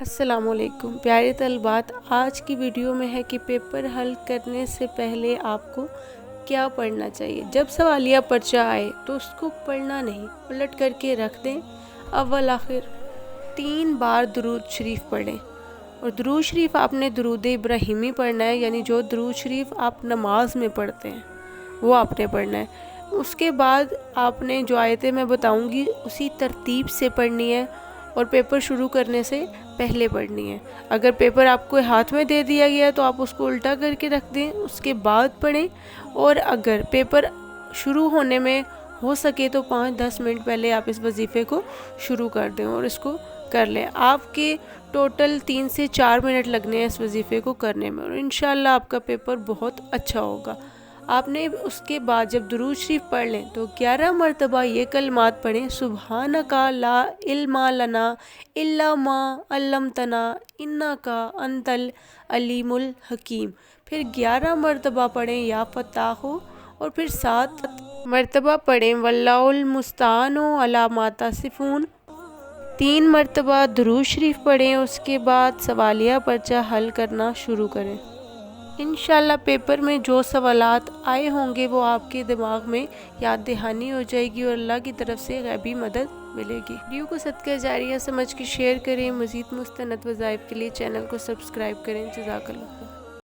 السلام علیکم پیارے طلبات، آج کی ویڈیو میں ہے کہ پیپر حل کرنے سے پہلے آپ کو کیا پڑھنا چاہیے۔ جب سوالیہ پرچہ آئے تو اس کو پڑھنا نہیں، الٹ کر کے رکھ دیں۔ اول آخر 3 بار درود شریف پڑھیں، اور درود شریف آپ نے درود ابراہیمی پڑھنا ہے، یعنی جو درود شریف آپ نماز میں پڑھتے ہیں وہ آپ نے پڑھنا ہے۔ اس کے بعد آپ نے جو آیتیں میں بتاؤں گی اسی ترتیب سے پڑھنی ہے، اور پیپر شروع کرنے سے پہلے پڑھنی ہے۔ اگر پیپر آپ کو ہاتھ میں دے دیا گیا ہے تو آپ اس کو الٹا کر کے رکھ دیں، اس کے بعد پڑھیں۔ اور اگر پیپر شروع ہونے میں ہو سکے تو 5-10 منٹ پہلے آپ اس وظیفے کو شروع کر دیں اور اس کو کر لیں۔ آپ کے ٹوٹل 3 سے 4 منٹ لگنے ہیں اس وظیفے کو کرنے میں، اور انشاءاللہ آپ کا پیپر بہت اچھا ہوگا۔ آپ نے اس کے بعد جب درود شریف پڑھ لیں تو 11 مرتبہ یہ کلمات پڑھیں: سبحانک لا علم لنا الا ما علمتنا انک انت العلیم الحکیم۔ پھر 11 مرتبہ پڑھیں یا فتاح، اور پھر 7 مرتبہ پڑھیں واللہ المستعان علی ما تصفون۔ 3 مرتبہ درود شریف پڑھیں، اس کے بعد سوالیہ پرچہ حل کرنا شروع کریں۔ انشاءاللہ پیپر میں جو سوالات آئے ہوں گے وہ آپ کے دماغ میں یاد دہانی ہو جائے گی، اور اللہ کی طرف سے غیبی مدد ملے گی۔ ویڈیو کو صدقہ جاریہ سمجھ کے شیئر کریں۔ مزید مستند وظائف کے لیے چینل کو سبسکرائب کریں۔ جزاک اللہ۔